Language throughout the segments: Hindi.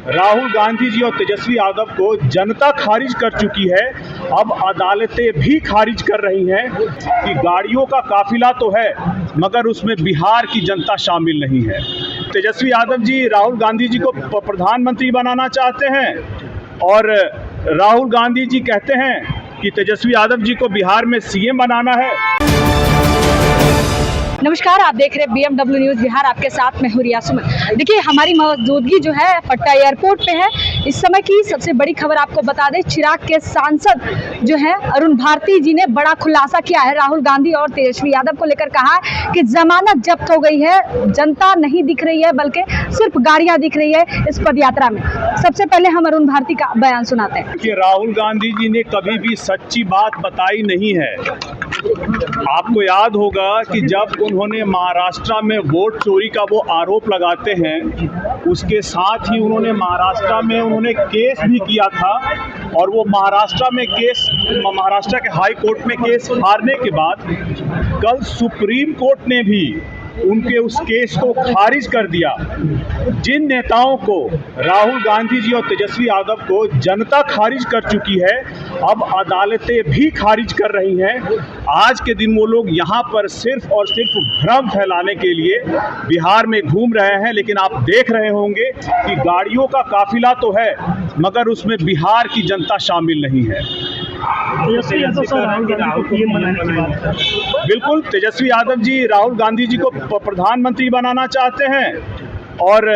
राहुल गांधी जी और तेजस्वी यादव को जनता खारिज कर चुकी है। अब अदालतें भी खारिज कर रही हैं कि गाड़ियों का काफिला तो है मगर उसमें बिहार की जनता शामिल नहीं है। तेजस्वी यादव जी राहुल गांधी जी को प्रधानमंत्री बनाना चाहते हैं और राहुल गांधी जी कहते हैं कि तेजस्वी यादव जी को बिहार में सीएम बनाना है। नमस्कार, आप देख रहे हैं BMW न्यूज़ बिहार। आपके साथ मैं हूं रिया सुमन। देखिए, हमारी मौजूदगी जो है पटना एयरपोर्ट पे है। इस समय की सबसे बड़ी खबर आपको बता दें, चिराग के सांसद जो है अरुण भारती जी ने बड़ा खुलासा किया है। राहुल गांधी और तेजस्वी यादव को लेकर कहा है कि जमानत जब्त हो गई है, जनता नहीं दिख रही है बल्कि सिर्फ गाड़ियां दिख रही है इस पद यात्रा में। सबसे पहले हम अरुण भारती का बयान सुनाते हैं कि राहुल गांधी जी ने कभी भी सच्ची बात बताई नहीं है। आपको याद होगा कि जब उन्होंने महाराष्ट्र में वोट चोरी का वो आरोप लगाते हैं, उसके साथ ही उन्होंने महाराष्ट्र में उन्होंने केस भी किया था और वो महाराष्ट्र के हाई कोर्ट में केस हारने के बाद कल सुप्रीम कोर्ट ने भी उनके उस केस को खारिज कर दिया। जिन नेताओं को राहुल गांधी जी और तेजस्वी यादव को जनता खारिज कर चुकी है, अब अदालतें भी खारिज कर रही हैं। आज के दिन वो लोग यहाँ पर सिर्फ और सिर्फ भ्रम फैलाने के लिए बिहार में घूम रहे हैं। लेकिन आप देख रहे होंगे कि गाड़ियों का काफिला तो है मगर उसमें बिहार की जनता शामिल नहीं है। बिल्कुल, तेजस्वी यादव जी राहुल गांधी जी को प्रधानमंत्री बनाना चाहते हैं और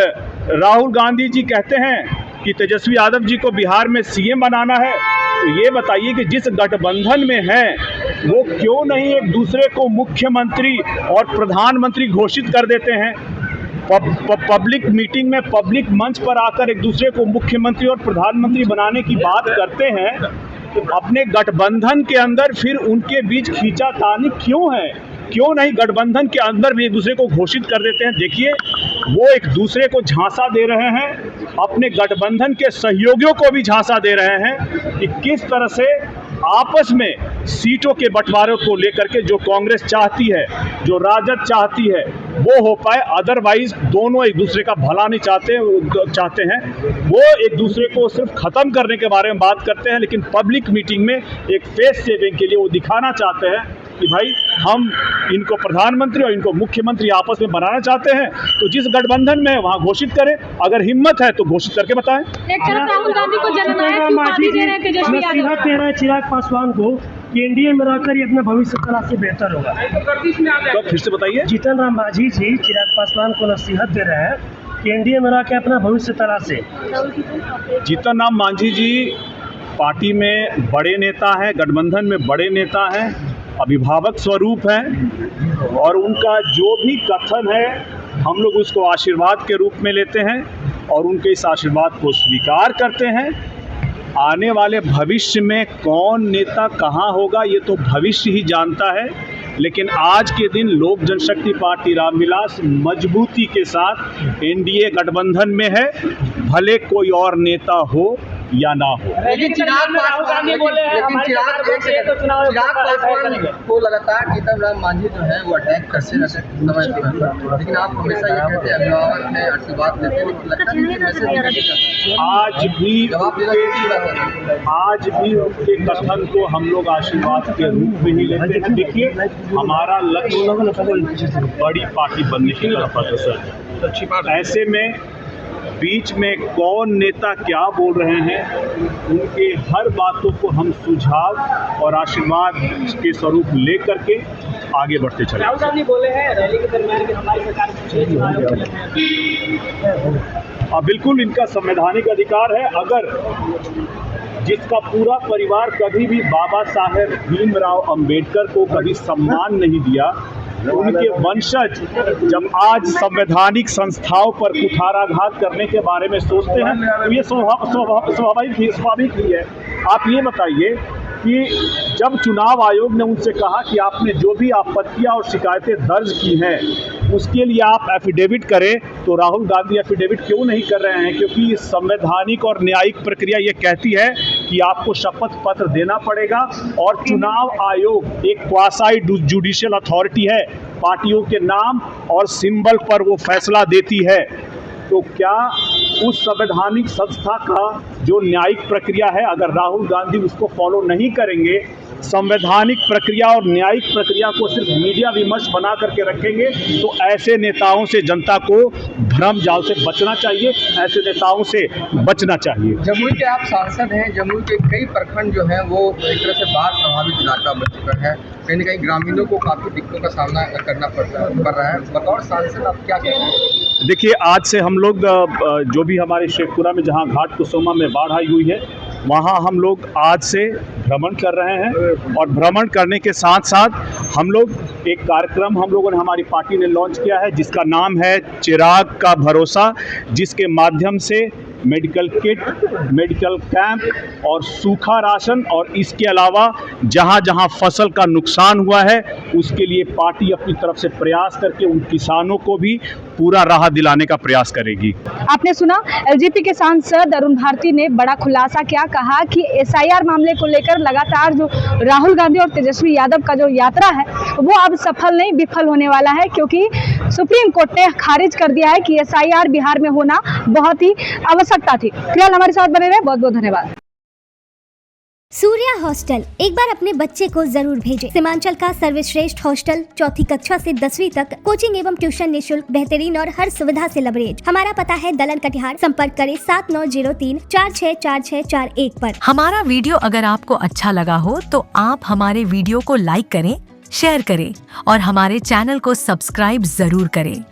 राहुल गांधी जी कहते हैं कि तेजस्वी यादव जी को बिहार में सीएम बनाना है। तो ये बताइए कि जिस गठबंधन में हैं वो क्यों नहीं एक दूसरे को मुख्यमंत्री और प्रधानमंत्री घोषित कर देते हैं। पब्लिक मीटिंग में, पब्लिक मंच पर आकर एक दूसरे को मुख्यमंत्री और प्रधानमंत्री बनाने की बात करते हैं। तो अपने गठबंधन के अंदर फिर उनके बीच खींचातानी क्यों है? क्यों नहीं गठबंधन के अंदर भी एक दूसरे को घोषित कर देते हैं? देखिए, वो एक दूसरे को झांसा दे रहे हैं, अपने गठबंधन के सहयोगियों को भी झांसा दे रहे हैं कि किस तरह से आपस में सीटों के बंटवारे को लेकर के जो कांग्रेस चाहती है, जो राजद चाहती है, वो हो पाए। अदरवाइज दोनों एक दूसरे का भला नहीं चाहते हैं। वो एक दूसरे को सिर्फ खत्म करने के बारे में बात करते हैं, लेकिन पब्लिक मीटिंग में एक फेस सेविंग के लिए वो दिखाना चाहते हैं कि भाई हम इनको प्रधानमंत्री और इनको मुख्यमंत्री आपस में बनाना चाहते हैं। तो जिस गठबंधन में वहाँ घोषित करें, अगर हिम्मत है तो घोषित करके बताएं। एक तरफ राहुल गांधी को जननायक की उपाधि दे रहे हैं तेजस्वी यादव। चिराग पासवान को एनडीए में रहकर ये अपना भविष्य तलाश से बेहतर होगा। तो फिर से बताइए। जीतन राम मांझी जी चिराग पासवान को नसीहत दे रहे हैं कि एनडीए में रह के अपना भविष्य तलाश से। जीतन राम मांझी जी पार्टी में बड़े नेता हैं, गठबंधन में बड़े नेता हैं, अभिभावक स्वरूप हैं और उनका जो भी कथन है हम लोग उसको आशीर्वाद के रूप में लेते हैं और उनके इस आशीर्वाद को स्वीकार करते हैं। आने वाले भविष्य में कौन नेता कहाँ होगा ये तो भविष्य ही जानता है, लेकिन आज के दिन लोक जनशक्ति पार्टी रामविलास मजबूती के साथ एनडीए गठबंधन में है, भले कोई और नेता हो या ना हो। लेकिन चिराग पासवान को लगातार जीतन राम मांझी जो है वो अटैक करते रहते समय पर, लेकिन आप हमेशा ये कहते हैं अभिभावक ने आशीर्वाद देते हैं, लगता नहीं कि मैसेज आज भी उनके कथन को हम लोग आशीर्वाद के रूप में ही लेते हैं। देखिए, हमारा लक्ष्य बड़ी पार्टी बनने की तरफ अग्रसर है। ऐसे में बीच में कौन नेता क्या बोल रहे हैं, उनके हर बातों को हम सुझाव और आशीर्वाद के स्वरूप लेकर के आगे बढ़ते चले। राहुल गांधी बोले हैं रैली के दरमियान कि हमारी सरकार बिल्कुल इनका संवैधानिक अधिकार है। अगर जिसका पूरा परिवार कभी भी बाबा साहेब भीमराव अंबेडकर को कभी सम्मान नहीं दिया, उनके वंशज जब आज संवैधानिक संस्थाओं पर कुठाराघात करने के बारे में सोचते हैं तो ये स्वाभाविक ही है। आप ये बताइए कि जब चुनाव आयोग ने उनसे कहा कि आपने जो भी आपत्तियां और शिकायतें दर्ज की हैं उसके लिए आप एफिडेविट करें, तो राहुल गांधी एफिडेविट क्यों नहीं कर रहे हैं? क्योंकि संवैधानिक और न्यायिक प्रक्रिया ये कहती है कि आपको शपथ पत्र देना पड़ेगा और चुनाव आयोग एक क्वासाई जुडिशियल अथॉरिटी है, पार्टियों के नाम और सिंबल पर वो फैसला देती है। तो क्या उस संवैधानिक संस्था का जो न्यायिक प्रक्रिया है, अगर राहुल गांधी उसको फॉलो नहीं करेंगे, संवैधानिक प्रक्रिया और न्यायिक प्रक्रिया को सिर्फ मीडिया विमर्श बना करके रखेंगे, तो ऐसे नेताओं से जनता को भ्रम जाल से बचना चाहिए, ऐसे नेताओं से बचना चाहिए। जमुई के आप सांसद हैं, जमुई के कई प्रखंड जो हैं वो एक तरह से बाढ़ प्रभावित इलाका बन चुका है, कहीं न कहीं ग्रामीणों को काफ़ी दिक्कतों का सामना करना पड़ रहा है। बतौर सांसद आप क्या कहते हैं? देखिए, आज से हम लोग जो भी हमारे शेखपुरा में जहां घाट कुसुमा में बाढ़ आई हुई है, वहां हम लोग आज से भ्रमण कर रहे हैं, और भ्रमण करने के साथ साथ हम लोग एक कार्यक्रम हम लोगों ने, हमारी पार्टी ने लॉन्च किया है जिसका नाम है चिराग का भरोसा, जिसके माध्यम से मेडिकल किट, मेडिकल कैंप और सूखा राशन, और इसके अलावा जहां जहां फसल का नुकसान हुआ है उसके लिए पार्टी अपनी तरफ से प्रयास करके उन किसानों को भी पूरा राहत दिलाने का प्रयास करेगी। आपने सुना एलजेपी के सांसद अरुण भारती ने बड़ा खुलासा किया, कहा कि एसआईआर मामले को लेकर लगातार जो राहुल गांधी और तेजस्वी यादव का जो यात्रा है वो अब सफल नहीं विफल होने वाला है, क्योंकि सुप्रीम कोर्ट ने खारिज कर दिया है कि एसआईआर बिहार में होना बहुत ही आवश्यकता थी। फिलहाल हमारे साथ बने रहे, बहुत बहुत धन्यवाद। सूर्या हॉस्टल एक बार अपने बच्चे को जरूर भेजें। सीमांचल का सर्वश्रेष्ठ हॉस्टल, 4ठी कक्षा से 10वीं तक कोचिंग एवं ट्यूशन निःशुल्क, बेहतरीन और हर सुविधा से लबरेज। हमारा पता है दलन कटिहार। संपर्क करें 7903464641 पर। हमारा वीडियो अगर आपको अच्छा लगा हो तो आप हमारे वीडियो को लाइक करें, शेयर करें और हमारे चैनल को सब्सक्राइब जरूर करें।